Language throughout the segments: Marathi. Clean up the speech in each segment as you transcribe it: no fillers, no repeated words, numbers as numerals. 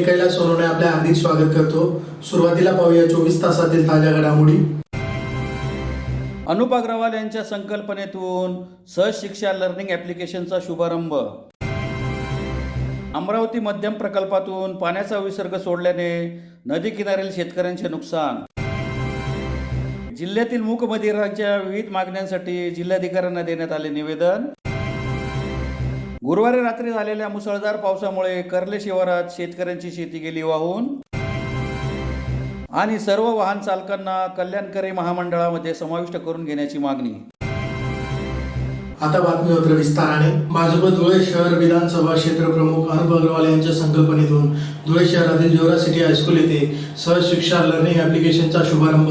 मी कैलास सोनवणे आपले हार्दिक स्वागत करतो। सुरुवातीला पाहूया 24 तासातील ताज्या घडामोडी। अनुप अग्रवाल यांच्या संकल्पनेतून सहज शिक्षा लर्निंग ॲप्लिकेशनचा शुभारंभ। अमरावती मध्यम प्रकल्पातून पाण्याचा विसर्ग सोडल्याने नदी किनारील शेतकऱ्यांचे नुकसान। जिल्ह्यातील मूकबधिरांच्या विविध मागण्यांसाठी जिल्हाधिकाऱ्यांना देण्यात आले निवेदन। गुरुवारी रात्री झालेल्या मुसळधार पावसामुळे कर्ले शिवारात शेतकऱ्यांची शेती गेली वाहून। आणि सर्व वाहन चालकांना कल्याणकारी महामंडळामध्ये समाविष्ट करून घेण्याची मागणी। आता बातमीपत्र विस्ताराने। भाजप धुळे शहर विधानसभा क्षेत्र प्रमुख अनुप अग्रवाल यांच्या संकल्पनेतून धुळे शहरातील जोरा सिटी हायस्कूल येथे सहज शिक्षा लर्निंग ॲप्लिकेशनचा शुभारंभ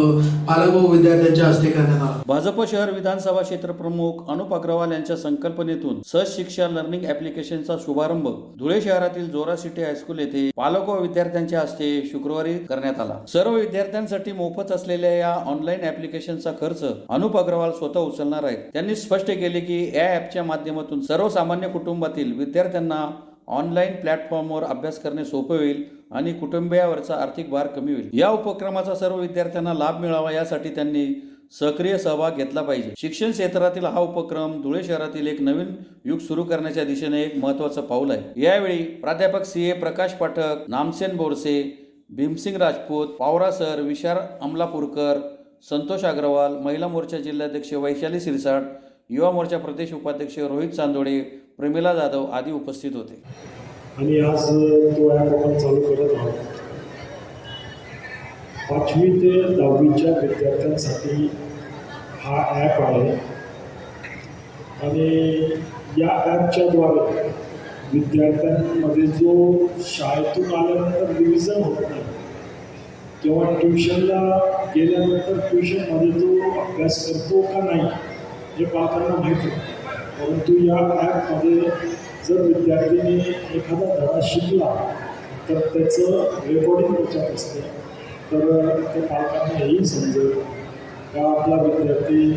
पालक व विद्यार्थ्यांच्या हस्ते करण्यात आला। भाजप शहर विधानसभा क्षेत्र प्रमुख अनुप अग्रवाल यांच्या संकल्पनेतून सहज शिक्षा लर्निंग ॲप्लिकेशनचा शुभारंभ धुळे शहरातील जोरा सिटी हायस्कूल येथे पालक व विद्यार्थ्यांच्या हस्ते शुक्रवारी करण्यात आला। सर्व विद्यार्थ्यांसाठी मोफत असलेल्या या ऑनलाईन ॲप्लिकेशनचा खर्च अनुप अग्रवाल स्वतः उचलणार आहेत। त्यांनी स्पष्ट केले की या ॲपच्या माध्यमातून सर्वसामान्य कुटुंबातील विद्यार्थ्यांना ऑनलाईन प्लॅटफॉर्मवर अभ्यास करणे सोपे होईल आणि कुटुंबियावरचा आर्थिक भार कमी होईल। या उपक्रमाचा सर्व विद्यार्थ्यांना लाभ मिळावा यासाठी त्यांनी सक्रिय सहभाग घेतला पाहिजे। शिक्षण क्षेत्रातील हा उपक्रम धुळे शहरातील एक नवीन युग सुरू करण्याच्या दिशेने एक महत्त्वाचं पाऊल आहे। यावेळी प्राध्यापक CA प्रकाश पाठक, नामसेन बोरसे, भीमसिंग राजपूत, पावरा सर, विशाल अमलापूरकर, संतोष अग्रवाल, महिला मोर्चा जिल्हाध्यक्ष वैशाली सिरसाट, युवा मोर्चा प्रदेश उपाध्यक्ष रोहित चांदोडे, प्रमिला जाधव आदी उपस्थित होते। आणि आज तो ॲप आपण चालू करत आहोत। 5वी ते 10वीच्या विद्यार्थ्यांसाठी हा ॲप आहे आणि या ॲपच्याद्वारे विद्यार्थ्यांमध्ये जो शाळेतून आल्यानंतर रिव्हिजन होत नाही किंवा ट्युशनला गेल्यानंतर ट्युशनमध्ये तो अभ्यास करतो का नाही हे पालकांना माहीत होतं, परंतु या ॲपमध्ये जर विद्यार्थ्यांनी एखादा धडा शिकला तर त्याचं रेकॉर्डिंग त्याच्यात असतं, तर त्या पालकांना हेही समजेल का आपला विद्यार्थी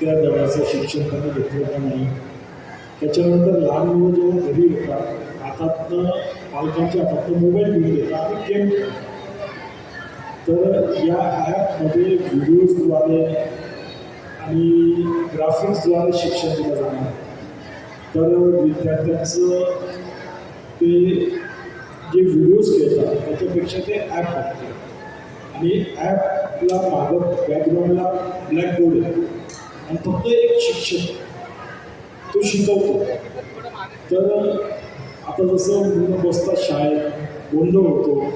त्या धड्याचं शिक्षण त्यांनी घेतलं का नाही। त्याच्यानंतर लहान मुलं जेव्हा घरी येतात हातातनं पालकांच्या हातातनं मोबाईल घेऊन घेतात आणि गेम खेळतात, तर या ॲपमध्ये व्हिडिओजद्वारे आणि ग्राफिक्सद्वारे शिक्षण दिलं जाणार। तर विद्यार्थ्यांचं ते जे व्हिडिओज खेळतात त्याच्यापेक्षा ते ॲप बघते आणि ॲपला मागं बॅकग्राऊंडला ब्लॅकबोर्ड आहे आणि फक्त एक शिक्षक तो शिकवतो। तर आता जसं मुलं बसतात शाळेत गोंधळ होतो,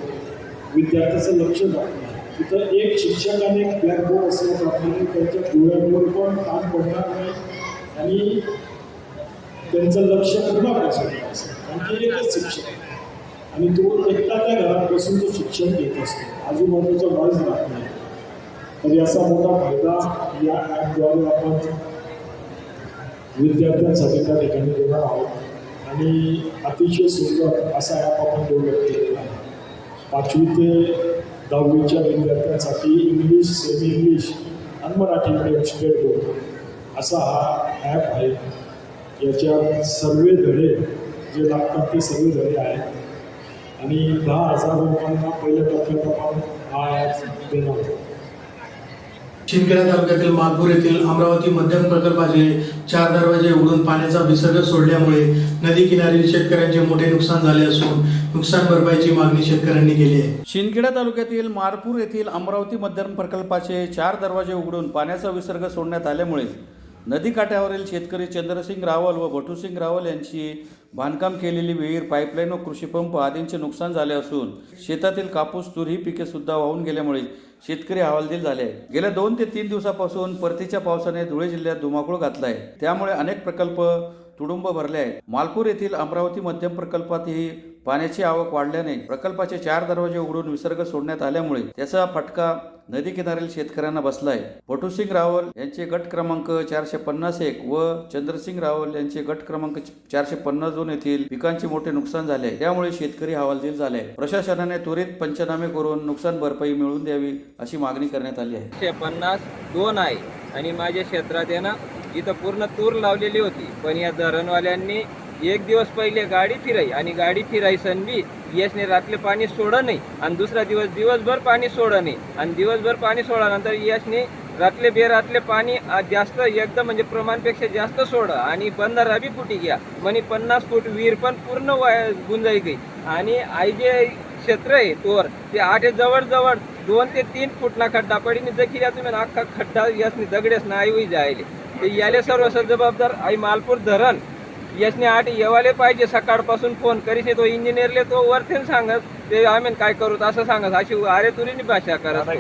विद्यार्थ्याचं लक्ष जात नाही, तिथं एक शिक्षक आणि एक ब्लॅकबोर्ड असल्याचं आपल्याला त्यांच्या डोळ्यांवर पण ताण पडणार नाही आणि त्यांचं लक्ष पूर्ण अभ्यासाकडे असेल, कारण की एकच शिक्षक आणि तो एकटा त्या घरात बसून तो शिक्षण घेत असतो, आजूबाजूचा नॉईज राहत नाही। तर याचा मोठा फायदा या ॲपद्वारे आपण विद्यार्थ्यांसाठी त्या ठिकाणी देणार आहोत आणि अतिशय सुंदर असा ॲप आपण डेव्हलप केलेला आहे। 5वी ते 10वीच्या विद्यार्थ्यांसाठी इंग्लिश, सेमी इंग्लिश आणि मराठी मीडियम स्टेट बोर्ड असा हा ॲप आहे। याच्यात सर्व धडे जे लागतात ते सर्व धडे आहेत आणि 10,000 लोकांना पहिल्या टप्प्यात आपण हा ॲप देणार आहोत। शिंदखेडा तालुक्यातील मालपूर येथील अमरावती मध्यम प्रकल्पाचे 4 दरवाजे उघडून पाण्याचा विसर्ग सोडल्यामुळे नदी किनारील शेतकऱ्यांचे मोठे नुकसान झाले असून नुकसान भरपाईची मागणी शेतकऱ्यांनी केली आहे। शिंदखेडा तालुक्यातील मारपूर येथील अमरावती मध्यम प्रकल्पाचे 4 दरवाजे उघडून पाण्याचा विसर्ग सोडण्यात आल्यामुळे नदीकाठावरील शेतकरी चंद्रसिंग रावल व भटूसिंग रावल यांची बांधकाम केलेली विहीर, पाईपलाईन व कृषीपंप आदींचे नुकसान झाले असून शेतातील कापूस, तूर ही पिके सुद्धा वाहून गेल्यामुळे शेतकरी हवालदिल झाले आहे। गेल्या 2 ते 3 दिवसापासून परतीच्या पावसाने धुळे जिल्ह्यात धुमाकूळ घातला आहे, त्यामुळे अनेक प्रकल्प तुडुंब भरले आहेत। मालपूर येथील अमरावती मध्यम प्रकल्पातही पाण्याची आवक वाढल्याने प्रकल्पाचे 4 दरवाजे उघडून विसर्ग सोडण्यात आल्यामुळे त्याचा फटका नदी किनारील शेतकऱ्यांना बसलाय। भटूसिंग रावल यांचे गट क्रमांक 451 व चंद्रसिंग रावल यांचे गट क्रमांक 452 येथील पिकांचे मोठे नुकसान झाले, त्यामुळे शेतकरी हवालदिल झाले। प्रशासनाने त्वरित पंचनामे करून नुकसान भरपाई मिळवून द्यावी अशी मागणी करण्यात आली आहे। 152 आहे आणि माझ्या क्षेत्रात आहे ना इथं पूर्ण तूर लावलेली होती, पण या धरणवाल्यांनी एक दिवस पहिले गाडी फिराई आणि गाडी फिरायसन बी यशने रातले पाणी सोडं नाही आणि दुसरा दिवसभर पाणी सोडं नाही आणि दिवसभर पाणी सोडल्यानंतर यशने रातले बेरातले पाणी जास्त एकदम म्हणजे प्रमाणपेक्षा जास्त सोडं आणि बंधारा बी फुटी गया म्हणे 50 फूट विहीर पण पूर्ण गुंजाई गई आणि आई जे क्षेत्र आहे तोर ते 8 जवळ 2 ते 3 फूटना खड्डा पडीने देखील तुम्ही अख्खा खड्डा यासनी दगडेस ना आई जायले ते याले सर्व जबाबदार आई मालपूर धरण यासने 8 येवाले पाहिजे सकाळपासून फोन करीत तो इंजिनियरले तो वरतेन सांगत ते आम्ही काय करू असं सांगत अशी अरे तुरीनी भाषा करत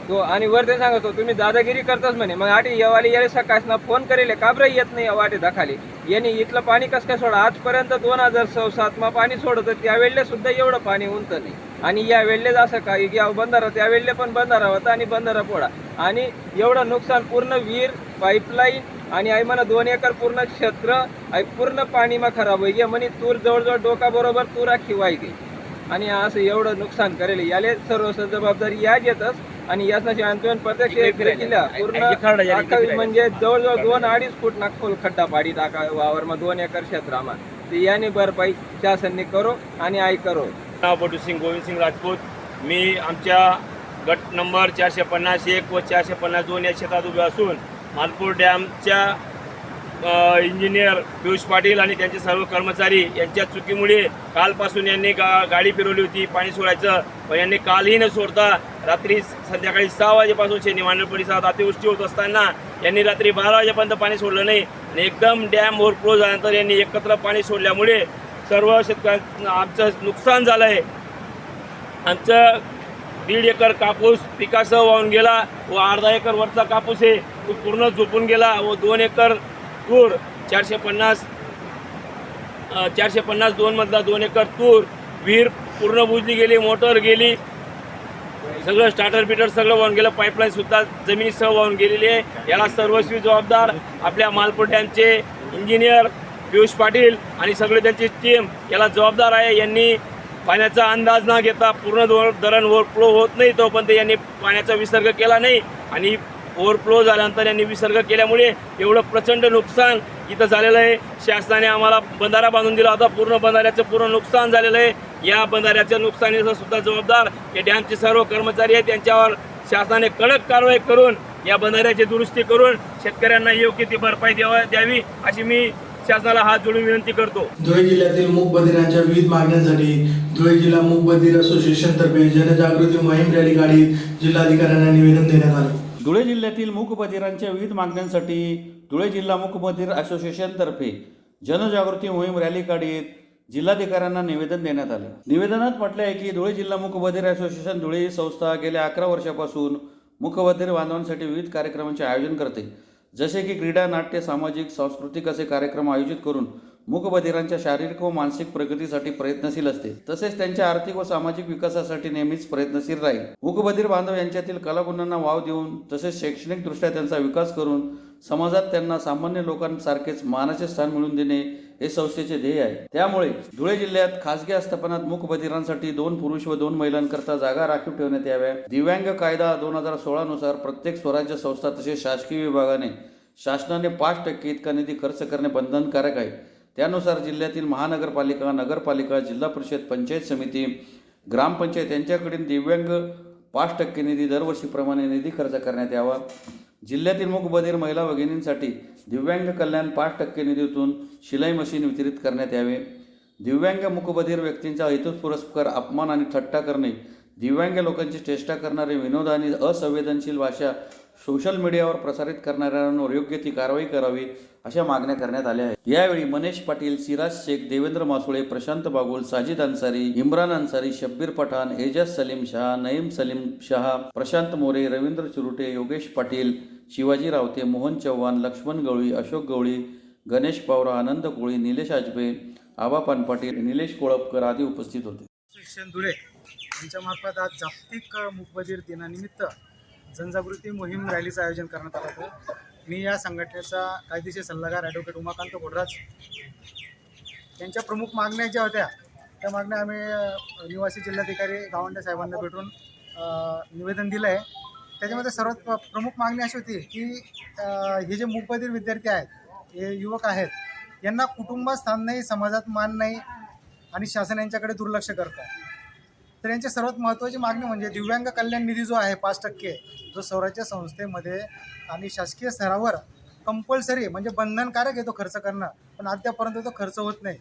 तो आणि वरतेन सांगत तुम्ही दादागिरी करताच म्हणे मग 8 येवाले याले सकाळना फोन करेले काबर येत नाही वाटे दाखाली यांनी इथलं पाणी कसं काय सोडा आजपर्यंत 2007 मा पाणी सोडत त्यावेळेला सुद्धा एवढं पाणी उंत नाही आणि या वेळेला असं काय या बंधारा त्यावेळेला पण बंधारा होता आणि बंधारा पोडा आणि एवढं नुकसान पूर्ण विहीर पाईपलाईन आणि आई म्हणा 2 एकर पूर्ण क्षेत्र आई पूर्ण पाणी मा खराब होई गे म्हणे तूर जवळजवळ डोका बरोबर तूर अख्खी वाई गई आणि असं एवढं नुकसान करेल याले सर्व जबाबदारी या घेतच आणि यासना प्रत्यक्ष केल्या पूर्ण म्हणजे जवळजवळ 2-2.5 फूट ना खोल खड्डा पाडी टाका वावर मग 2 एकर क्षेत्रामा ते याने भरपाई शासनने करो आणि आई करो. बटू सिंग गोविंद सिंग राजपूत मी आमच्या गट नंबर 451 व 452 या क्षेत्रात उभे असून मालपूर डॅमच्या इंजिनियर पियुष पाटील आणि त्यांचे सर्व कर्मचारी यांच्या चुकीमुळे कालपासून यांनी गाडी फिरवली होती पाणी सोडायचं पण यांनी कालही न सोडता रात्री संध्याकाळी 6 वाजेपासून शनी मांडळ परिसरात अतिवृष्टी होत असताना यांनी रात्री 12 वाजेपर्यंत पाणी सोडलं नाही आणि एकदम डॅम ओव्हरफ्लो झाल्यानंतर यांनी एकत्र पाणी सोडल्यामुळे सर्व शेतकऱ्यांचं आमचं नुकसान झालं आहे. आमचं 1.5 एकर कापूस पिकासह वाहून गेला व अर्धा एकर वरचा कापूस आहे तो पूर्ण झोपून गेला व 2 एकर तूर 450 2 मधला 2 एकर तूर विहीर पूर्ण बुजली गेली मोटर गेली सगळं स्टार्टर बिटर सगळं वाहून गेलं पाईपलाईन सुद्धा जमिनीसह वाहून गेलेली आहे. याला सर्वस्वी जबाबदार आपल्या मालपूर डॅमचे इंजिनियर पियुष पाटील आणि सगळे त्यांची टीम याला जबाबदार आहे. यांनी पाण्याचा अंदाज न घेता पूर्ण धरण ओव्हरफ्लो होत नाही तोपर्यंत यांनी पाण्याचा विसर्ग केला नाही आणि ओव्हरफ्लो झाल्यानंतर यांनी विसर्ग केल्यामुळे एवढं प्रचंड नुकसान इथं झालेलं आहे. शासनाने आम्हाला बंधारा बांधून दिला होता पूर्ण बंधाऱ्याचं पूर्ण नुकसान झालेलं आहे. या बंधाऱ्याच्या नुकसानीचा सुद्धा जबाबदार हे डॅमचे सर्व कर्मचारी आहेत. त्यांच्यावर शासनाने कडक कारवाई करून या बंधाऱ्याची दुरुस्ती करून शेतकऱ्यांना योग्य ती भरपाई द्यावी अशी मी शासनाला हात जोडून विनंती करतो. धुळे जिल्ह्यातील मूक बधिरांच्या विविध मागण्यांसाठी धुळे जिल्हा मूक बधिर असोसिएशन तर्फे जनजागृती मोहीम रॅली काढीत जिल्हाधिकाऱ्यांना निवेदन देण्यात आले. धुळे जिल्ह्यातील मूकबधिरांच्या विविध मागण्यांसाठी धुळे जिल्हा मूकबधिर असोसिएशनतर्फे जनजागृती मोहीम रॅली काढीत जिल्हाधिकाऱ्यांना निवेदन देण्यात आले. निवेदनात म्हटले आहे की धुळे जिल्हा मूकबधिर असोसिएशन धुळे ही संस्था गेल्या 11 वर्षापासून मूकबधिर बांधवांसाठी विविध कार्यक्रमांचे आयोजन करते. जसे की क्रीडा, नाट्य, सामाजिक, सांस्कृतिक असे कार्यक्रम आयोजित करून मूकबधिरांच्या शारीरिक व मानसिक प्रगतीसाठी प्रयत्नशील असते. तसेच त्यांच्या आर्थिक व सामाजिक विकासासाठी नेहमीच प्रयत्नशील राहील. मूकबधिर बांधव यांच्यातील कलागुणांना वाव देऊन तसेच शैक्षणिकदृष्ट्या त्यांचा विकास करून समाजात त्यांना सामान्य लोकांसारखेच मानाचे स्थान मिळवून देणे हे संस्थेचे ध्येय आहे. त्यामुळे धुळे जिल्ह्यात खासगी आस्थापनात मूकबधिरांसाठी 2 पुरुष व 2 महिलांकरता जागा राखीव ठेवण्यात याव्या. दिव्यांग कायदा 2016 नुसार प्रत्येक स्वराज्य संस्था तसेच शासकीय विभागाने शासनाने 5% इतका निधी खर्च करणे बंधनकारक आहे. त्यानुसार जिल्ह्यातील महानगरपालिका, नगरपालिका, जिल्हा परिषद, पंचायत समिती, ग्रामपंचायत यांच्याकडील दिव्यांग 5% निधी दरवर्षीप्रमाणे निधी खर्च करण्यात यावा. जिल्ह्यातील मूकबधिर महिला भगिनींसाठी दिव्यांग कल्याण 5% निधीतून शिलाई मशीन वितरित करण्यात यावे. दिव्यांग मूकबधिर व्यक्तींचा हेतुपुरस्सर अपमान आणि थट्टा करणे, दिव्यांग लोकांची चेष्टा करणारे विनोद आणि असंवेदनशील भाषा सोशल मीडियावर प्रसारित करणाऱ्यांवर योग्य ती कारवाई करावी अशा मागण्या करण्यात आल्या आहेत. यावेळी मनेश पाटील, सिराज शेख, देवेंद्र मासुळे, प्रशांत बागुल, साजिद अन्सारी, इम्रान अन्सारी, शब्बीर पठाण, एजाज सलीम शाह, नईम सलीम शाह, प्रशांत मोरे, रवींद्र चिरुटे, योगेश पाटील, शिवाजी रावते, मोहन चव्हाण, लक्ष्मण गवळी, अशोक गवळी, गणेश पवार, आनंद कोळी, निलेश आजबे, आबा पानपाटील, निलेश कोळपकर आदी उपस्थित होते. असोसिएशन धुळे यांच्यामार्फत आज जागतिक मूकबधिर दिनानिमित्त जनजागृती मोहीम रॅलीचं आयोजन करण्यात आलं होतं. मी या संघटनेचा कायदेशीर सल्लागार ॲडव्होकेट उमाकांत गोडराज यांच्या प्रमुख मागण्या ज्या होत्या त्या मागण्या आम्ही निवासी जिल्हाधिकारी गावंडे साहेबांना भेटून निवेदन दिलं आहे. त्याच्यामध्ये सर्वात प्रमुख मागणी अशी होती की हे जे मूकबधिर विद्यार्थी आहेत, हे युवक आहेत, यांना कुटुंबात स्थान नाही, समाजात मान नाही आणि शासन यांच्याकडे दुर्लक्ष करतं. तर यांची सर्वात महत्त्वाची मागणी म्हणजे दिव्यांग कल्याण निधी जो आहे 5%, जो स्वराज्य संस्थेमध्ये आणि शासकीय स्तरावर कंपल्सरी म्हणजे बंधनकारक आहे तो खर्च करणं, पण अद्यापर्यंत तो खर्च होत नाही.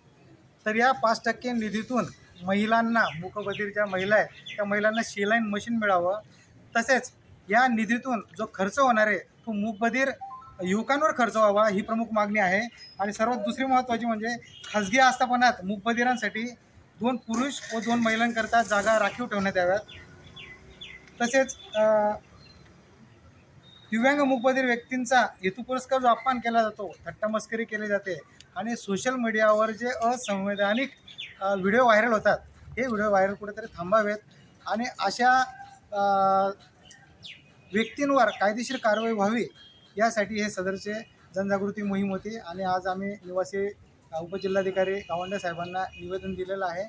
तर या 5% निधीतून महिलांना, मूकबधीर ज्या महिला आहेत त्या महिलांना शिलाईन मशीन मिळावं. तसेच या निधीतून जो खर्च होणार आहे तो मूकबधीर युवकांवर खर्च व्हावा, ही प्रमुख मागणी आहे. आणि सर्वात दुसरी महत्त्वाची म्हणजे खाजगी आस्थापनात मूकबधिरांसाठी 2 पुरुष व 2 महिलांकरता जागा राखीव ठेवण्यात याव्यात. तसेच दिव्यांग मूकबधीर व्यक्तींचा हेतुपुरस्कार जो अपमान केला जातो, थट्टामस्करी केली जाते आणि सोशल मीडियावर जे असंवैधानिक व्हिडिओ व्हायरल होतात, हे व्हिडिओ व्हायरल कुठेतरी थांबावेत आणि अशा व्यक्तींवर कायदेशीर कारवाई व्हावी यासाठी हे सदरचे जनजागृती मोहीम होती. आणि आज आम्ही निवासी उपजिल्हाधिकारी गावंडे साहेबांना निवेदन दिलेलं आहे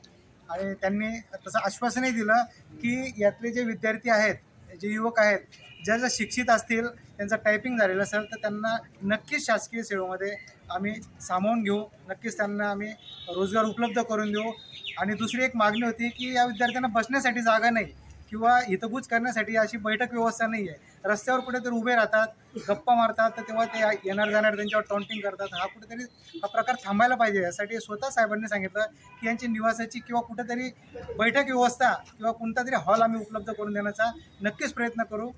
आणि त्यांनी तसं आश्वासनही दिलं की यातले जे विद्यार्थी आहेत, जे युवक आहेत, ज्या शिक्षित असतील, त्यांचं टायपिंग झालेलं असेल तर त्यांना नक्कीच शासकीय सेवेमध्ये आम्ही सामावून घेऊ, नक्कीच त्यांना आम्ही रोजगार उपलब्ध करून देऊ. आणि दुसरी एक मागणी होती की या विद्यार्थ्यांना बसण्यासाठी जागा नाही किंवा हितगुज करण्यासाठी अशी बैठक व्यवस्था नाही आहे. रस्त्यावर कुठेतरी उभे राहतात, गप्पा मारतात, तर तेव्हा ते येणार जाणार त्यांच्यावर टॉन्टिंग करतात. हा कुठेतरी हा प्रकार थांबायला पाहिजे. यासाठी स्वतः साहेबांनी सांगितलं की यांची निवासाची किंवा कुठेतरी बैठक व्यवस्था किंवा कोणता तरी हॉल आम्ही उपलब्ध करून देण्याचा नक्कीच प्रयत्न करू.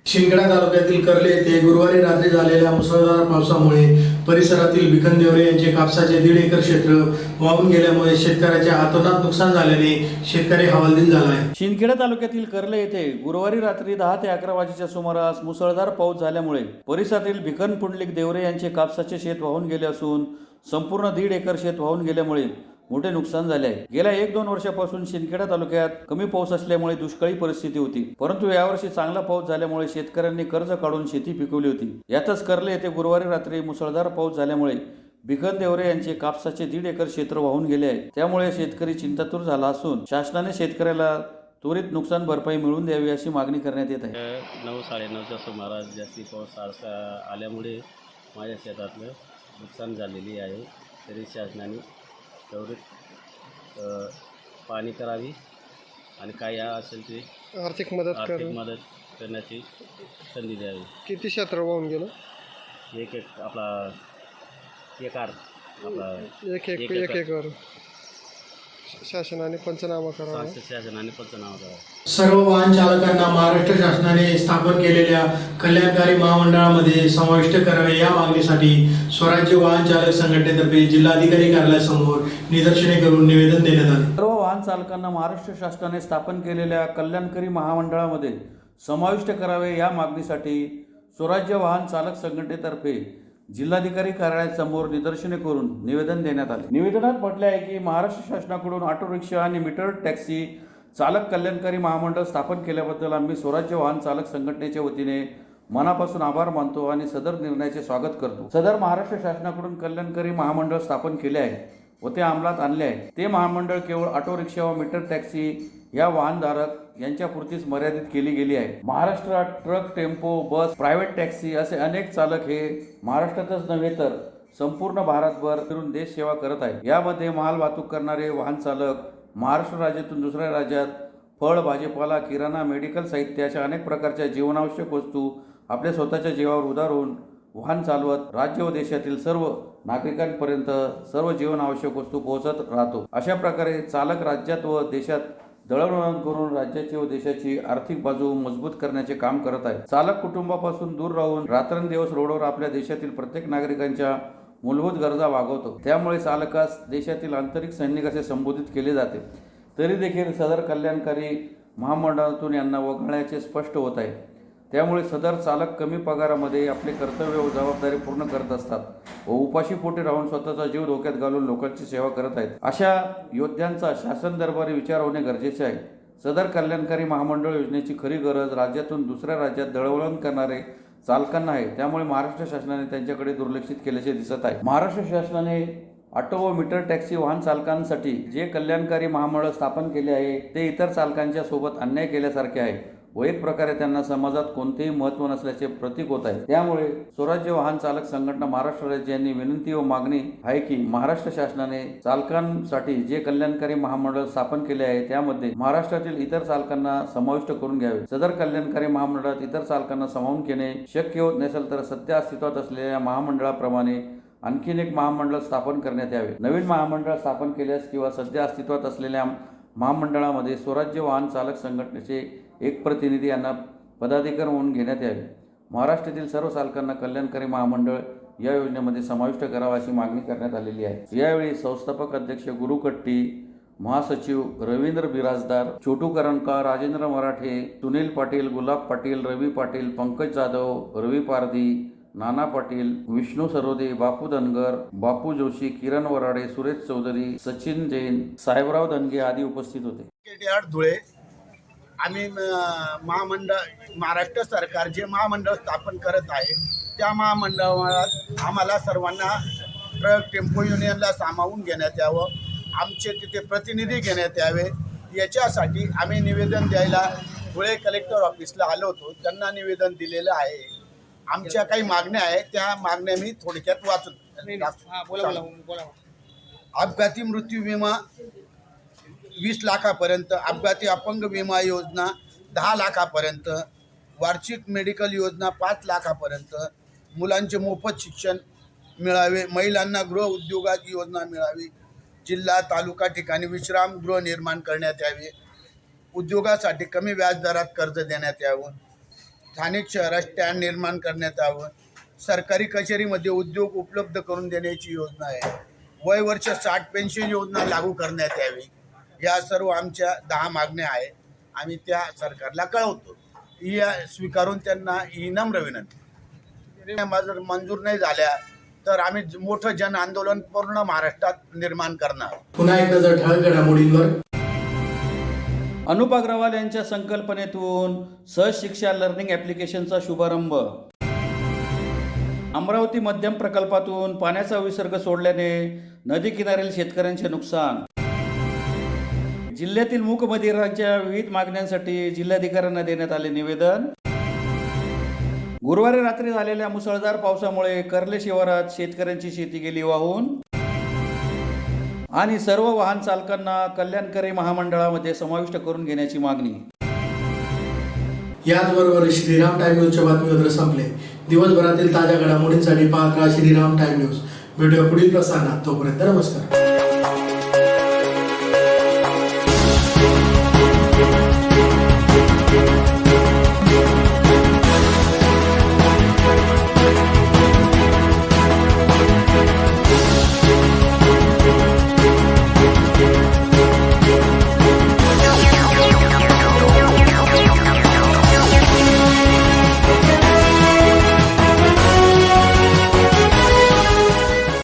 शिंदखेडा तालुक्यातील कर्ले येथे गुरुवारी रात्री झालेल्या मुसळधार पावसामुळे परिसरातील भिकनदेवरे यांचे कापसाचे 1.5 एकर क्षेत्र वाहून गेल्यामुळे शेतकऱ्याचे अतोनात नुकसान झाल्याने शेतकरी हवालदिल झाला आहे. शिंदखेडा तालुक्यातील कर्ले येथे गुरुवारी रात्री 10 ते 11 वाजेच्या सुमारास मुसळधार पाऊस झाल्यामुळे परिसरातील भिकन पुंडलिक देवरे यांचे कापसाचे शेत वाहून गेले असून संपूर्ण 1.5 एकर शेत वाहून गेल्यामुळे मोठे नुकसान झाले आहे. गेल्या 1-2 वर्षापासून शिंदखेडा तालुक्यात कमी पाऊस असल्यामुळे दुष्काळी परिस्थिती होती, परंतु यावर्षी चांगला पाऊस झाल्यामुळे शेतकऱ्यांनी कर्ज काढून शेती पिकवली होती. यातच कर्ले येथे गुरुवारी रात्री मुसळधार पाऊस झाल्यामुळे भिकन देवरे यांचे कापसाचे 1.5 एकर क्षेत्र वाहून गेले आहे. त्यामुळे शेतकरी चिंतातूर झाला असून शासनाने शेतकऱ्याला त्वरित नुकसान भरपाई मिळवून द्यावी अशी मागणी करण्यात येत आहे. 9-9:30च्या सुमारास जास्ती पाऊस आल्यामुळे माझ्या शेतातलं नुकसान झालेली आहे. तरी शासनाने त्वरित पाणी करावी आणि काय असेल ते आर्थिक मदत करण्याची संधी द्यावी. किती क्षेत्र वाहून गेलं? एक आपला एकर एक एकर शासनाने पंचनामा करावा. शासनाने पंचनामा करावा. सर्व वाहन चालकांना महाराष्ट्र शासनाने स्थापन केलेल्या कल्याणकारी महामंडळामध्ये समाविष्ट करावे या मागणीसाठी स्वराज्य वाहन चालक संघटनेतर्फे जिल्हाधिकारी कार्यालयासमोर निदर्शने करून निवेदन देण्यात आले. सर्व वाहन चालकांना महाराष्ट्र शासनाने स्थापन केलेल्या कल्याणकारी महामंडळामध्ये समाविष्ट करावे या मागणीसाठी स्वराज्य वाहन चालक संघटनेतर्फे जिल्हाधिकारी कार्यालयासमोर निदर्शने करून निवेदन देण्यात आले. निवेदनात म्हटले आहे की महाराष्ट्र शासनाकडून ऑटो रिक्षा आणि मीटर टॅक्सी चालक कल्याणकारी महामंडळ स्थापन केल्याबद्दल आम्ही स्वराज्य वाहन चालक संघटनेच्या वतीने मनापासून आभार मानतो आणि सदर निर्णयाचे स्वागत करतो. सदर महाराष्ट्र शासनाकडून कल्याणकारी महामंडळ स्थापन केले आहे व ते अंमलात आणले आहे. ते महामंडळ केवळ ऑटो रिक्षा व मीटर टॅक्सी या वाहनधारक यांच्यापुरतीच मर्यादित केली गेली आहे. महाराष्ट्रात ट्रक, टेम्पो, बस, प्रायव्हेट टॅक्सी असे अनेक चालक हे महाराष्ट्रातच नव्हे तर संपूर्ण भारतभर फिरून देश सेवा करत आहेत. यामध्ये माल वाहतूक करणारे वाहन चालक महाराष्ट्र राज्यातून दुसऱ्या राज्यात फळ, भाजीपाला, किराणा, मेडिकल साहित्य अशा अनेक प्रकारच्या जीवनावश्यक वस्तू आपल्या स्वतःच्या जीवावर उधारून वाहन चालवत राज्य व देशातील सर्व नागरिकांपर्यंत सर्व जीवनावश्यक वस्तू पोहोचत राहतो. अशा प्रकारे चालक राज्यात व देशात दळणवळण करून राज्याची व देशाची आर्थिक बाजू मजबूत करण्याचे काम करत आहे. चालक कुटुंबापासून दूर राहून रात्रंदिवस रोडवर आपल्या देशातील प्रत्येक नागरिकांच्या मूलभूत गरजा भागवतो. त्यामुळे चालकास देशातील आंतरिक सैनिक असे संबोधित केले जाते. तरी देखील सदर कल्याणकारी महामंडळातून यांना वगळण्याचे स्पष्ट होत आहे. त्यामुळे सदर चालक कमी पगारामध्ये आपले कर्तव्य व जबाबदारी पूर्ण करत असतात व उपाशी पोटी राहून स्वतःचा जीव धोक्यात घालून लोकांची सेवा करत आहेत. अशा योद्ध्यांचा शासन दरबारी विचार होणे गरजेचे आहे. सदर कल्याणकारी महामंडळ योजनेची खरी गरज राज्यातून दुसऱ्या राज्यात दळणवळण करणारे चालकांना आहे. त्यामुळे महाराष्ट्र शासनाने त्यांच्याकडे दुर्लक्षित केल्याचे दिसत आहे. महाराष्ट्र शासनाने ऑटो व मीटर टॅक्सी वाहन चालकांसाठी जे कल्याणकारी महामंडळ स्थापन केले आहे ते इतर चालकांच्या सोबत अन्याय केल्यासारखे आहे व एक प्रकारे त्यांना समाजात कोणतेही महत्त्व नसल्याचे प्रतीक होत आहे. त्यामुळे स्वराज्य वाहन चालक संघटना महाराष्ट्र राज्य यांनी विनंती व मागणी आहे की महाराष्ट्र शासनाने चालकांसाठी जे कल्याणकारी महामंडळ स्थापन केले आहे त्यामध्ये महाराष्ट्रातील इतर चालकांना समाविष्ट करून घ्यावे. सदर कल्याणकारी महामंडळात इतर चालकांना सामावून घेणे शक्य होत नसेल तर सध्या अस्तित्वात असलेल्या महामंडळाप्रमाणे आणखीन एक महामंडळ स्थापन करण्यात यावे. नवीन महामंडळ स्थापन केल्यास किंवा सध्या अस्तित्वात असलेल्या महामंडळामध्ये स्वराज्य वाहन चालक संघटनेचे एक प्रतिनिधी यांना पदाधिकारी म्हणून घेण्यात यावे. महाराष्ट्रातील सर्व चालकांना कल्याणकारी महामंडळ या योजनेमध्ये समाविष्ट करावा अशी मागणी करण्यात आलेली आहे. यावेळी संस्थापक अध्यक्ष गुरु कट्टी, महासचिव रवींद्र बिराजदार, छोटू करंजकर, राजेंद्र मराठे, सुनील पाटील, गुलाब पाटील, रवी पाटील, पंकज जाधव, रवी पारधी, नाना पाटील, विष्णू सरोदे, बापू धनगर, बापू जोशी, किरण वराडे, सुरेश चौधरी, सचिन जैन, साहेबराव दनगे आदी उपस्थित होते. KTR धुळे आम्ही महाराष्ट्र सरकार जे महामंडळ स्थापन करत आहे त्या महामंडळात आम्हाला सर्वांना ट्रक टेम्पो युनियनला सामावून घेण्यात यावं, आमचे तिथे प्रतिनिधी घेण्यात यावे. याच्यासाठी आम्ही निवेदन द्यायला धुळे कलेक्टर ऑफिसला आलो होतो. त्यांना निवेदन दिलेलं आहे. आमच्या काही मागण्या आहेत, त्या मागण्या मी थोडक्यात वाचून अपघाती मृत्यू विमा 20 लाखापर्यंत, अपघाती अपंग विमा योजना 10 लाखापर्यंत, वार्षिक मेडिकल योजना 5 लाखापर्यंत, मुलांचे मोफत शिक्षण मिळावे, महिलांना गृह उद्योगाची योजना मिळावी, जिल्हा तालुका ठिकाणी विश्रामगृह निर्माण करण्यात यावे, उद्योगासाठी कमी व्याजदरात कर्ज देण्यात यावं, स्थानिक शहरात स्टँड निर्माण करण्यात यावं, सरकारी कचेरीमध्ये उद्योग उपलब्ध करून देण्याची योजना आहे, वय वर्ष 60 पेन्शन योजना लागू करण्यात यावी. या सर्व आमच्या 10 मागण्या आहे. आम्ही त्या सरकारला कळवतो. या स्वीकारून त्यांना ही नम्र विनंती. जर मंजूर नाही झाल्या तर आम्ही मोठं जन आंदोलन पूर्ण महाराष्ट्रात निर्माण करणार. पुन्हा एकदा जर ठळक घडामोडींवर. अनुप अग्रवाल यांच्या संकल्पनेतून सहज शिक्षा लर्निंग ॲप्लिकेशनचा शुभारंभ. अमरावती मध्यम प्रकल्पातून पाण्याचा विसर्ग सोडल्याने नदी किनारील शेतकऱ्यांचे नुकसान. जिल्ह्यातील मूकबधिरांच्या विविध मागण्यांसाठी जिल्हाधिकाऱ्यांना देण्यात आले निवेदन. गुरुवारी रात्री झालेल्या मुसळधार पावसामुळे कर्ले शिवारात शेतकऱ्यांची शेती गेली वाहून. आणि सर्व वाहन चालकांना कल्याणकारी महामंडळामध्ये समाविष्ट करून घेण्याची मागणी. याचबरोबर श्रीराम टाइम न्यूजच्या बातमीपत्र संपले. दिवसभरातील ताज्या घडामोडींसाठी पाहत राहा श्रीराम टाइम न्यूज. भेटूया पुढील प्रसारणात. तोपर्यंत नमस्कार.